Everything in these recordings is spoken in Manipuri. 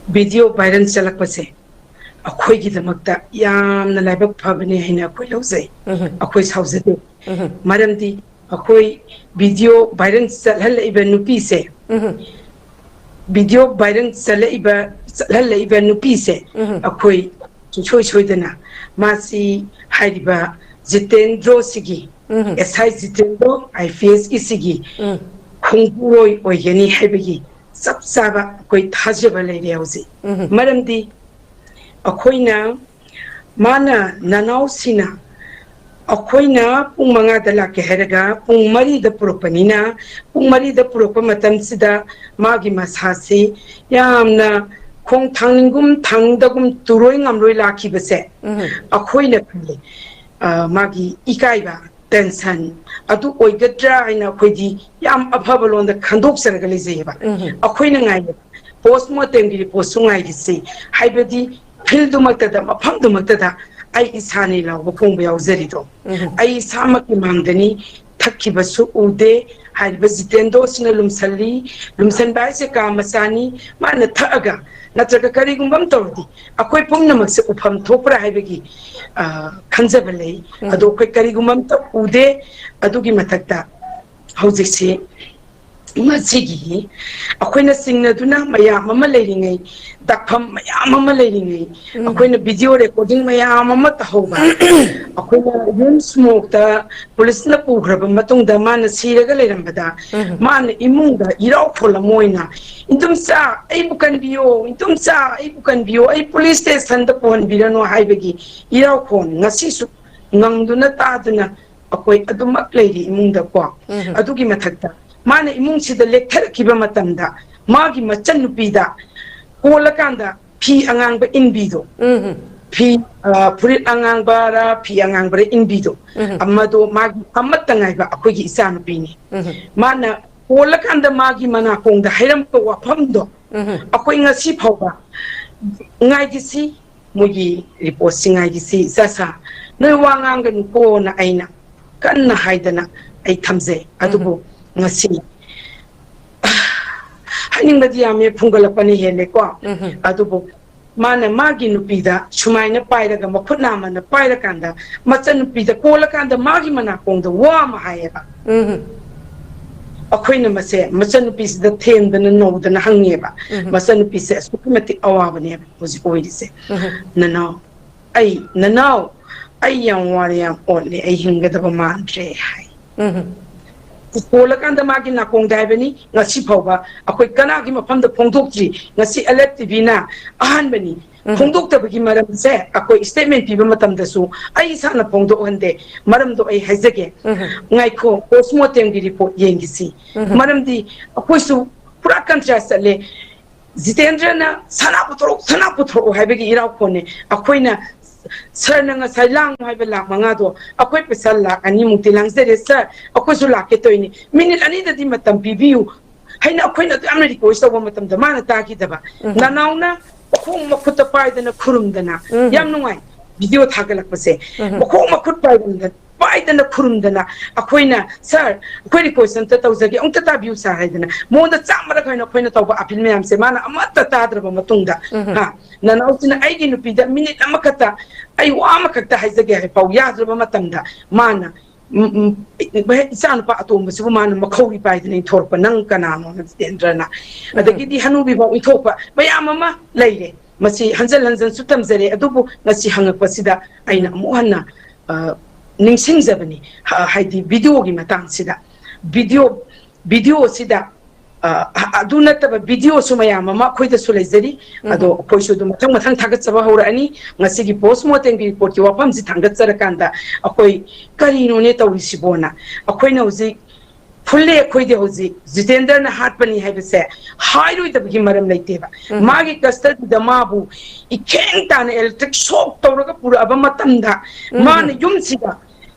ꯚꯤꯗꯤꯑꯣ ꯚꯥꯏꯔꯦꯜ ꯆꯠꯂꯛꯄꯁꯦ ꯑꯩꯈꯣꯏꯒꯤꯗꯃꯛꯇ ꯌꯥꯝꯅ ꯂꯥꯏꯕꯛ ꯐꯕꯅꯤ ꯍꯥꯏꯅ ꯑꯩꯈꯣꯏ ꯂꯧꯖꯩ ꯑꯩꯈꯣꯏ ꯁꯥꯎꯖꯗꯦ ꯃꯔꯝꯗꯤ ꯑꯩꯈꯣই ꯚꯤꯗꯤꯑꯣ ꯚꯥꯏꯔꯦꯜ ꯆꯠꯍꯜꯂꯛꯏꯕ ꯅꯨꯄꯤꯁꯦ ꯚꯤꯗꯤꯑꯣ ꯚꯥꯏꯔꯦꯜ ꯆꯠꯍꯜꯂꯛꯏꯕ ꯅꯨꯄꯤꯁꯦ ꯑꯩꯈꯣꯏ ꯁꯨꯡꯁꯣꯏ ꯁꯣꯏꯗꯅ ꯃꯥꯁꯤ ꯍꯥꯏꯔꯤꯕ ꯖꯤꯇꯦꯟꯗ꯭ꯔꯣꯁꯤꯒꯤ ꯑꯦꯁ ꯑꯥꯏ ꯖꯤꯇꯦꯟꯗ꯭ꯔꯣ IPS ꯁꯤꯒꯤ ꯈꯣꯡꯕꯨꯔꯣꯏ ꯑꯣꯏꯒꯅꯤ ꯍꯥꯏꯕꯒꯤ ꯆꯞ ꯆꯥꯕ ꯑꯩꯈꯣꯏ ꯊꯥꯖꯕ ꯂꯩꯔꯦ ꯍꯧꯖꯤꯛ ꯃꯔꯝꯗꯤ ꯑꯩꯈꯣꯏꯅ ꯃꯥꯅ ꯅꯅꯥꯎꯁꯤꯅ ꯑꯩꯈꯣꯏꯅ ꯄꯨꯡ 5ꯗ ꯂꯥꯛꯀꯦ ꯍꯥꯏꯔꯒ ꯄꯨꯡ 4ꯗ ꯄꯨꯔꯛꯄꯅꯤꯅ ꯄꯨꯡ 4ꯗ ꯄꯨꯔꯛꯄ ꯃꯇꯝꯁꯤꯗ ꯃꯥꯒꯤ ꯃꯁꯥꯁꯤ ꯌꯥꯝꯅ ꯈꯣꯡ ꯊꯥꯡꯅꯤꯡꯒꯨꯝ ꯊꯥꯡꯅꯤꯡꯗꯒꯨꯝ ꯇꯨꯔꯣꯏ ꯉꯝꯂꯣꯏ ꯂꯥꯛꯈꯤꯕꯁꯦ ꯑꯩꯈꯣꯏꯅ ꯈꯜꯂꯤ ꯃꯥꯒꯤ ꯏꯀꯥꯏꯕ ꯇꯦꯟꯁꯟ ꯑꯗꯨ ꯑꯣꯏꯒꯗ꯭ꯔꯥ ꯍꯥꯏꯅ ꯑꯩꯈꯣꯏꯗꯤ ꯌꯥꯝ ꯑꯐꯕ ꯂꯣꯟꯗ ꯈꯟꯗꯣꯛꯆꯔꯒ ꯂꯩꯖꯩꯌꯦꯕ ꯑꯩꯈꯣꯏꯅ ꯉꯥꯏꯕ ꯄꯣꯁꯃꯣꯔꯇꯦꯝꯒꯤ ꯔꯤꯄꯣꯔꯠꯁꯨ ꯉꯥꯏꯔꯤꯁꯤ ꯍꯥꯏꯕꯗꯤ ꯐꯤꯜꯗꯨꯃꯛꯇꯗ ꯃꯐꯝꯗꯨꯃꯛꯇꯗ ꯑꯩ ꯏꯁꯥꯅꯤ ꯂꯥꯎꯕ ꯐꯣꯡꯕ ꯌꯥꯎꯖꯔꯤꯗꯣ ꯑꯩ ꯏꯁꯥꯃꯛꯀꯤ ꯃꯥꯡꯗꯅꯤ ꯊꯛꯈꯤꯕꯁꯨ ꯎꯗꯦ ꯍꯥꯏꯔꯤꯕ ꯖꯤꯇꯦꯟꯗ꯭ꯔꯣꯁꯤꯅ ꯂꯨꯝꯁꯜꯂꯤ ꯂꯨꯝꯁꯟꯕ ꯍꯥꯏꯁꯦ ꯀꯥ ꯃꯆꯥꯅꯤ ꯃꯥꯅ ꯊꯛꯑꯒ ꯅꯠꯇ꯭ꯔꯒ ꯀꯔꯤꯒꯨꯝꯕ ꯑꯃ ꯇꯧꯔꯗꯤ ꯑꯩꯈꯣꯏ ꯄꯨꯝꯅꯃꯛꯁꯦ ꯎꯐꯝ ꯊꯣꯛꯄ꯭ꯔꯥ ꯍꯥꯏꯕꯒꯤ ꯈꯟꯖꯕ ꯂꯩ ꯑꯗꯣ ꯑꯩꯈꯣꯏ ꯀꯔꯤꯒꯨꯝꯕ ꯑꯝꯇ ꯎꯗꯦ ꯑꯗꯨꯒꯤ ꯃꯊꯛꯇ ꯍꯧꯖꯤꯛꯁꯤ ꯃꯁꯤꯒꯤ ꯑꯩꯈꯣꯏꯅ ꯆꯤꯡꯅꯗꯨꯅ ꯃꯌꯥꯝ ꯑꯃ ꯂꯩꯔꯤꯉꯩ ꯗꯥꯛꯐꯝ ꯃꯌꯥꯝ ꯑꯃ ꯂꯩꯔꯤꯉꯩ ꯑꯩꯈꯣꯏꯅ ꯚꯤꯗꯤꯑꯣ ꯔꯦꯀꯣꯔꯗꯤꯡ ꯃꯌꯥꯝ ꯑꯃ ꯇꯧꯍꯧꯕ ꯑꯩꯈꯣꯏꯅ ꯌꯨꯝꯁꯃꯣꯛꯇ ꯄꯨꯂꯤꯁꯅ ꯄꯨꯈ꯭ꯔꯕ ꯃꯇꯨꯡꯗ ꯃꯥꯅ ꯁꯤꯔꯒ ꯂꯩꯔꯝꯕꯗ ꯃꯥꯅ ꯏꯃꯨꯡꯗ ꯏꯔꯥꯎꯈꯣꯜ ꯑꯃ ꯑꯣꯏꯅ ꯏꯟꯗꯣꯝꯆꯥ ꯑꯩꯕꯨ ꯀꯟꯕꯤꯌꯣ ꯏꯟꯗꯣꯝꯆꯥ ꯑꯩꯕꯨ ꯀꯟꯕꯤꯌꯣ ꯑꯩ ꯄꯨꯂꯤꯁ ꯁ꯭ꯇꯦꯁꯟꯗ ꯄꯨꯍꯟꯕꯤꯔꯅꯣ ꯍꯥꯏꯕꯒꯤ ꯏꯔꯥꯎꯈꯣꯜ ꯉꯁꯤꯁꯨ ꯉꯪꯗꯨꯅ ꯇꯥꯗꯨꯅ ꯑꯩꯈꯣꯏ ꯑꯗꯨꯃꯛ ꯂꯩꯔꯤ ꯏꯃꯨꯡꯗꯀꯣ ꯑꯗꯨꯒꯤ ꯃꯊꯛꯇ ꯃꯥꯅ ꯏꯃꯨꯡꯁꯤꯗ ꯂꯦꯛꯊꯔꯛꯈꯤꯕ ꯃꯇꯝꯗ ꯃꯥꯒꯤ ꯃꯆꯟꯅꯨꯄꯤꯗ ꯀꯣꯜꯂꯀꯥꯟꯗ ꯐꯤ ꯑꯉꯥꯡꯕ ꯏꯟꯕꯤꯗꯣ ꯐꯤ ꯐꯨꯔꯤꯠ ꯑꯉꯥꯡꯕꯔ ꯐꯤ ꯑꯉꯥꯡꯕꯔ ꯏꯟꯕꯤꯗꯣ ꯑꯃꯗꯣ ꯃꯥꯒꯤ ꯑꯃꯠꯇ ꯉꯥꯏꯕ ꯑꯩꯈꯣꯏꯒꯤ ꯏꯆꯥꯅꯨꯄꯤꯅꯤ ꯃꯥꯅ ꯀꯣꯜꯂꯀꯥꯟꯗ ꯃꯥꯒꯤ ꯃꯅꯥꯀꯣꯡꯗ ꯍꯥꯏꯔꯝꯕ ꯋꯥꯐꯝꯗꯣ ꯑꯩꯈꯣꯏ ꯉꯁꯤ ꯐꯥꯎꯕ ꯉꯥꯏꯒꯤꯁꯤ ꯃꯣꯏꯒꯤ ꯔꯤꯄꯣꯔꯠꯁꯤ ꯉꯥꯏꯒꯤꯁꯤ ꯏꯆꯥꯁꯥ ꯅꯣꯏ ꯋꯥ ꯉꯥꯡꯒꯅꯨꯀꯣꯅ ꯑꯩꯅ ꯀꯟꯅ ꯍꯥꯏꯗꯅ ꯑꯩ ꯊꯝꯖꯩ ꯑꯗꯨꯕꯨ ꯉꯁꯤ ꯍꯥꯏꯅꯤꯡꯕꯗꯤ ꯌꯥꯝꯃꯦ ꯐꯨꯡꯒꯠꯂꯛꯄꯅ ꯍꯦꯜꯂꯦꯀꯣ ꯑꯗꯨꯕꯨ ꯃꯥꯅ ꯃꯥꯒꯤ ꯅꯨꯄꯤꯗ ꯁꯨꯃꯥꯏꯅ ꯄꯥꯏꯔꯒ ꯃꯈꯨꯠ ꯅꯥꯝꯃꯅ ꯄꯥꯏꯔꯀꯥꯟꯗ ꯃꯆꯟꯅꯨꯄꯤꯗ ꯀꯣꯜꯂꯀꯥꯟꯗ ꯃꯥꯒꯤ ꯃꯅꯥꯀꯣꯡꯗ ꯋꯥ ꯑꯃ ꯍꯥꯏꯌꯦꯕ ꯑꯩꯈꯣꯏꯅ ꯃꯁꯦ ꯃꯆꯟꯅꯨꯄꯤꯁꯤꯗ ꯊꯦꯝꯗꯅ ꯅꯧꯗꯅ ꯍꯪꯉꯦꯕ ꯃꯆꯟꯅꯨꯄꯤꯁꯦ ꯑꯁꯨꯛꯀꯤ ꯃꯇꯤꯛ ꯑꯋꯥꯕꯅꯦꯕ ꯍꯧꯖꯤꯛ ꯑꯣꯏꯔꯤꯁꯦ ꯅꯅꯥꯎ ꯅꯅꯥꯎ ꯑꯩ ꯌꯥꯝ ꯋꯥꯔꯦ ꯌꯥꯝ ꯑꯣꯠꯂꯦ ꯑꯩ ꯍꯤꯡꯒꯗꯕ ꯃꯥꯟꯗ꯭ꯔꯦ ꯍꯥꯏ ꯀꯣꯜꯂꯀꯥꯟꯗ ꯃꯥꯒꯤ ꯅꯥꯀꯣꯡꯗ ꯍꯥꯏꯕꯅꯤ ꯉꯁꯤ ꯐꯥꯎꯕ ꯑꯩꯈꯣꯏ ꯀꯅꯥꯒꯤ ꯃꯐꯝꯗ ꯐꯣꯡꯗꯣꯛꯇ꯭ꯔꯤ ꯉꯁꯤ ꯑꯦꯂꯔꯠ ꯇꯤꯚꯤꯅ ꯑꯍꯥꯟꯕꯅꯤ ꯐꯣꯡꯗꯣꯛꯇꯕꯒꯤ ꯃꯔꯝꯁꯦ ꯑꯩꯈꯣꯏ ꯁ꯭ꯇꯦꯠꯃꯦꯟ ꯄꯤꯕ ꯃꯇꯝꯗꯁꯨ ꯑꯩ ꯏꯁꯥꯅ ꯐꯣꯡꯗꯣꯛꯍꯟꯗꯦ ꯃꯔꯝꯗꯣ ꯑꯩ ꯍꯥꯏꯖꯒꯦ ꯉꯥꯏꯈꯣ ꯄꯣꯁꯃꯣꯔꯇꯦꯝꯒꯤ ꯔꯤꯄꯣꯔꯠ ꯌꯦꯡꯈꯤꯁꯤ ꯃꯔꯝꯗꯤ ꯑꯩꯈꯣꯏꯁꯨ ꯄꯨꯔꯥ ꯀꯟꯇ꯭ꯔꯥꯁ ꯆꯠꯂꯦ ꯖꯤꯇꯦꯟꯗ꯭ꯔꯅ ꯁꯅꯥ ꯄꯨꯊꯣꯔꯛꯎ ꯍꯥꯏꯕꯒꯤ ꯏꯔꯥꯎꯈꯣꯜꯅꯦ ꯑꯩꯈꯣꯏꯅ ꯁꯔꯅ ꯉꯁꯥꯏ ꯂꯥꯡꯉꯨ ꯍꯥꯏꯕ ꯂꯥꯈ 5ꯗꯣ ꯑꯩꯈꯣꯏ ꯄꯩꯁꯥ ꯂꯥꯈ 2ꯃꯨꯛꯇꯤ ꯂꯥꯡꯖꯔꯦ ꯁꯔ ꯑꯩꯈꯣꯏꯁꯨ ꯂꯥꯛꯀꯦ ꯇꯧꯏꯅꯤ ꯃꯤꯅꯤꯠ 2ꯗꯗꯤ ꯃꯇꯝ ꯄꯤꯕꯤꯌꯨ ꯍꯥꯏꯅ ꯑꯩꯈꯣꯏꯅ ꯑꯗꯨ ꯌꯥꯝꯅ ꯔꯤꯀ꯭ꯋꯦꯁ ꯇꯧꯕ ꯃꯇꯝꯗ ꯃꯥꯅ ꯇꯥꯈꯤꯗꯕ ꯅꯅꯥꯎꯅ ꯃꯈꯣꯡ ꯃꯈꯨꯠꯇ ꯄꯥꯏꯗꯅ ꯈꯨꯔꯨꯝꯗꯅ ꯌꯥꯝ ꯅꯨꯡꯉꯥꯏ ꯚꯤꯗꯤꯑꯣ ꯊꯥꯒꯠꯂꯛꯄꯁꯦ ꯃꯈꯣꯡ ꯃꯈꯨꯠ ꯄꯥꯏꯗꯅ ꯈꯨꯔꯨꯝꯗꯅ ꯑꯩꯈꯣꯏꯅ ꯁꯔ ꯑꯩꯈꯣꯏ ꯔꯤꯀ꯭ꯋꯦꯁ ꯑꯝꯇ ꯇꯧꯖꯒꯦ ꯑꯃꯨꯛꯇ ꯇꯥꯕꯤꯌꯨ ꯁꯔ ꯍꯥꯏꯗꯅ ꯃꯉꯣꯟꯗ ꯆꯥꯝꯃꯔꯛ ꯍꯥꯏꯅ ꯑꯩꯈꯣꯏꯅ ꯇꯧꯕ ꯑꯄꯤꯜ ꯃꯌꯥꯝꯁꯦ ꯃꯥꯅ ꯑꯃꯠꯇ ꯇꯥꯗ꯭ꯔꯕ ꯃꯇꯨꯡꯗ ꯅꯅꯥꯎꯁꯤꯅ ꯑꯩꯒꯤ ꯅꯨꯄꯤꯗ ꯃꯤꯅꯤꯠ ꯑꯃꯈꯛꯇ ꯑꯩ ꯋꯥ ꯑꯃꯈꯛꯇ ꯍꯥꯏꯖꯒꯦ ꯍꯥꯏꯐꯥꯎ ꯌꯥꯗ꯭ꯔꯕ ꯃꯇꯝꯗ ꯃꯥꯅ ꯏꯆꯥꯅꯨꯄꯥ ꯑꯇꯣꯝꯕꯁꯤꯕꯨ ꯃꯥꯅ ꯃꯈꯧꯔꯤ ꯄꯥꯏꯗꯅ ꯏꯟꯊꯣꯔꯛꯄ ꯅꯪ ꯀꯅꯥꯅꯣ ꯖꯤꯇꯦꯟꯗ꯭ꯔꯅ ꯑꯗꯒꯤꯗꯤ ꯍꯅꯨꯕꯤꯐꯥꯎ ꯏꯟꯊꯣꯛꯄ ꯃꯌꯥꯝ ꯑꯃ ꯂꯩꯔꯦ ꯃꯁꯤ ꯍꯟꯖꯤꯟ ꯍꯟꯖꯤꯟꯁꯨ ꯇꯝꯖꯔꯦ ꯑꯗꯨꯕꯨ ꯉꯁꯤ ꯍꯪꯉꯛꯄꯁꯤꯗ ꯑꯩꯅ ꯑꯃꯨꯛ ꯍꯟꯅ ꯅꯤꯡꯁꯤꯡꯖꯕꯅꯤ ꯍꯥꯏꯗꯤ ꯚꯤꯗꯤꯑꯣꯒꯤ ꯃꯇꯥꯡꯁꯤꯗ ꯚꯤꯗꯤꯑꯣꯁꯤꯗ ꯑꯗꯨ ꯅꯠꯇꯕ ꯚꯤꯗꯤꯑꯣꯁꯨ ꯃꯌꯥꯝ ꯑꯃ ꯑꯩꯈꯣꯏꯗꯁꯨ ꯂꯩꯖꯔꯤ ꯑꯗꯣ ꯑꯩꯈꯣꯏꯁꯨ ꯑꯗꯨꯝ ꯃꯊꯪ ꯃꯊꯪ ꯊꯥꯒꯠꯆꯕ ꯍꯧꯔꯛꯑꯅꯤ ꯉꯁꯤꯒꯤ ꯄꯣꯁꯃꯣꯔꯇꯦꯝꯒꯤ ꯔꯤꯄꯣꯔꯠꯀꯤ ꯋꯥꯐꯝꯁꯤ ꯊꯥꯡꯒꯠꯆꯔꯀꯥꯟꯗ ꯑꯩꯈꯣꯏ ꯀꯔꯤꯅꯣꯅꯦ ꯇꯧꯔꯤꯁꯤꯕꯣꯅ ꯑꯩꯈꯣꯏꯅ ꯍꯧꯖꯤꯛ ꯐꯨꯜꯂꯤ ꯑꯩꯈꯣꯏꯗꯤ ꯍꯧꯖꯤꯛ ꯖꯤꯇꯦꯟꯗ꯭ꯔꯅ ꯍꯥꯠꯄꯅꯤ ꯍꯥꯏꯕꯁꯦ ꯍꯥꯏꯔꯣꯏꯗꯕꯒꯤ ꯃꯔꯝ ꯂꯩꯇꯦꯕ ꯃꯥꯒꯤ ꯀꯁꯇꯗꯤꯗ ꯃꯥꯕꯨ ꯏꯈꯦꯡ ꯇꯥꯅ ꯑꯦꯂꯦꯛꯇ꯭ꯔꯤꯛ ꯁꯣꯛ ꯇꯧꯔꯒ ꯄꯨꯔꯛꯑꯕ ꯃꯇꯝꯗ ꯃꯥꯅ ꯌꯨꯝꯁꯤꯗ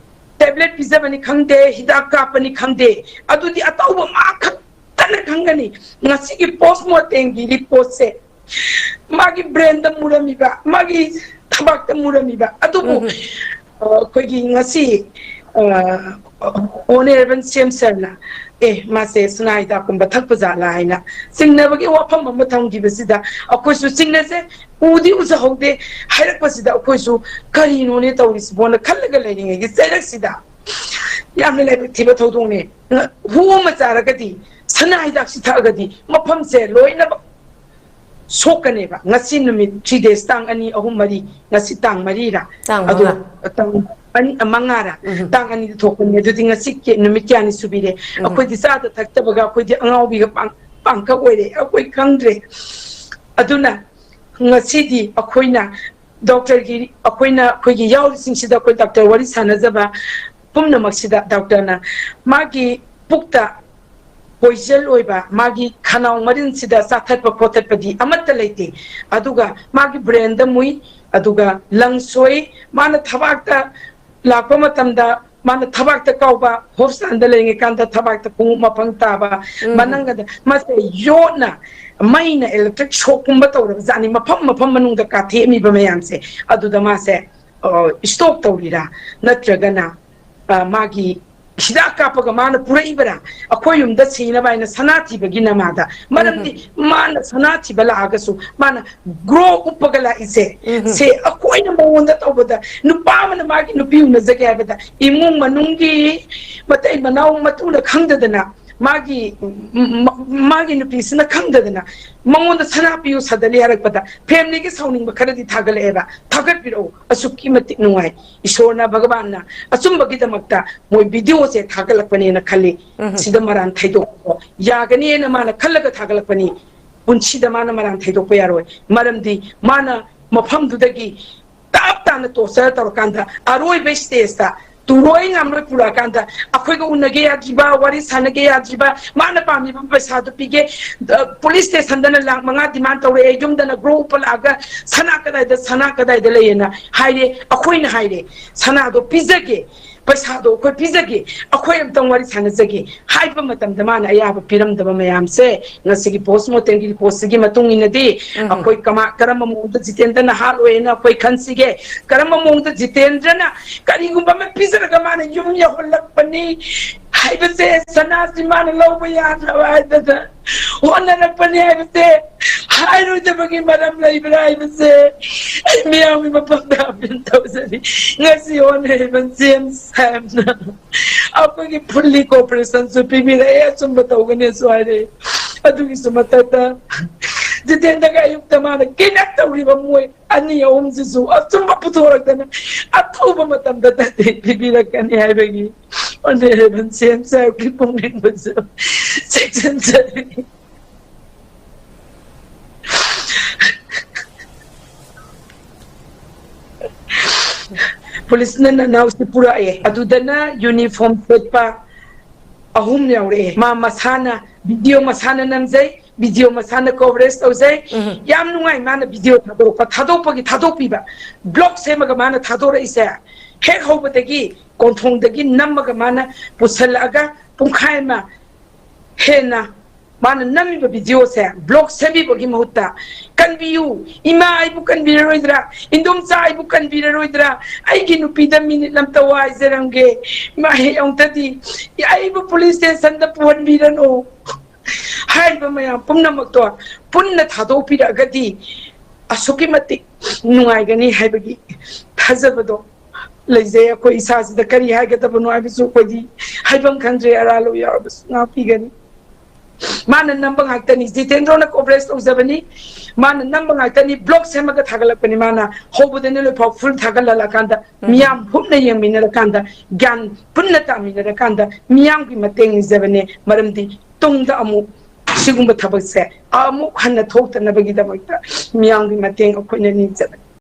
ꯇꯦꯕ꯭ꯂꯦꯠ ꯄꯤꯖꯕꯅꯤ ꯈꯪꯗꯦ ꯍꯤꯗꯥꯛ ꯀꯥꯞꯄꯅꯤ ꯈꯪꯗꯦ ꯑꯗꯨꯗꯤ ꯑꯇꯧꯕ ꯃꯥ ꯈꯛꯇꯅ ꯈꯪꯒꯅꯤ ꯉꯁꯤꯒꯤ ꯄꯣꯁꯃꯣꯔꯇꯦꯝꯒꯤ ꯔꯤꯄꯣꯔꯠꯁꯦ ꯃꯥꯒꯤ ꯕ꯭ꯔꯦꯟꯗ ꯃꯨꯔꯝꯃꯤꯕ ꯃꯥꯒꯤ ꯊꯕꯥꯛꯇ ꯃꯨꯔꯝꯃꯤꯕ ꯑꯗꯨꯕꯨ ꯑꯩꯈꯣꯏꯒꯤ ꯉꯁꯤ Honorable CM Sirna mase sunai da kumba thakpa jala haina singnabagi wafam amma thamgibasida akoisu singnase udi usa haude hairakpasida akoisu karino ne tawris bona khallaga leiringe gi seraksida yamne lai thiba thodone hu ma charagadi sanai da si thagadi mafam se loina sokaneba ngasi numit 3 days tang ani ahum mari ngasi tang mari ra adu tang ani amangara tang ani thokne du dinga sikke numit kyani subire akoi di sa da thakta baga akoi di angau bi ga pang ka oire akoi khangdre aduna ngasi di akoina doctor gi akoina koi gi yaw sing sida koi doctor wari sanajaba pumna maksida doctor na magi pukta poison oiba magi khanau marin sida sathatpa khothatpadi amatta leite aduga magi brain da mui aduga langsoi mana thabakta lakpa matamda mana thabakta kauba hospital da lenge kanda thabakta pung mapang taba mananga da mase yona maina electric shock kumba tawra zani mafam manung da ka themi ba mayamse aduda mase stop tawrira natragana magi Hida kapaga mana pura ibara akoi yumda sina baina sanati bagina mada maramdi mana sanati bala agasu mana grow upagala ise se akoi na monda tawbada nupa mana magi nupi una zage bada imung manungi matai manau matuna khangdadana magi nupi sina khangdadana mangonda sanapiyu sadali harakpada family ki sauning bakharadi thagale eba thagat biro asukki matik nuai ishorna bhagwanna achumbagi damakta moi video se thagalakpani na khali sida maran thaido yagani na mana khallaga thagalakpani punchida mana maran thaido pa yaroi maramdi mana mafam dudagi tap tana to sa tarkanda aroi be stage ta turoi ngamroi pura kanda akhoi ga unage ya jiba wari sanage ya jiba mana pami paisa to pige police station dana lang manga demand tawre jum dana group laga sana kadai da leyena haire akhoi na haire sana do pizage paisa do koi pizage akhoi am tang wari sanajage haiba matam da mana ayaba piram da mayam se ngasigi postmortem gi post gi matung inadi akhoi kama karama mungda jitendra na hal oena koi khansige karama mungda jitendra na kari gumba me pizaraga mana yum ya holak pani haiba se sanasi mana loba ya da honara pani haiba se hairu da bagi maram lai haiba se miyam mi mapanda bin tawsani ngasi honara ban sem samna apagi fully cooperation su pibira ya sumba tawgane sware adugi sumatata jitenda ga yukta mana kinak tawriba moy ani yom jisu asumba putorakdana atuba matam da pibira kan haibagi honara ban sem sa klipong bazo section 7 police na now si pura adudana uniform setpa ahum yaure ma masana video masana namjai video masana coverage tawjai yam nungai mana video thadopagi block semaga mana thadora isa hek hobadagi konthongdagi namaga mana pusalaga pungkhai ma hena mana namiba video se blog semi bogi mahutta kanbiyu ima aibu kanbiraroidra indomcha aibu kanbiraroidra aigi nupida minute lam tawai zerange ma he ontadi aibu police station da puan birano haiba maya pumna makto punna thado pira gadi asuki mati nungai gani haibagi thazabado leje ko isa da kari haigata banu abisu ko di haibam khandre aralo yarabus na pigani mana nambang haktani jitendro na coverage ozabani mana nambang haktani blog semaga thagalakpani mana hobudene le full thagalala kanda miyam humna yengmina kanda gan punna tamina kanda miyam gi mateng izabane maramdi tungda amu sigumba thabakse amu khanna thokta nabagi dabakta miyam gi mateng akoina ni jabani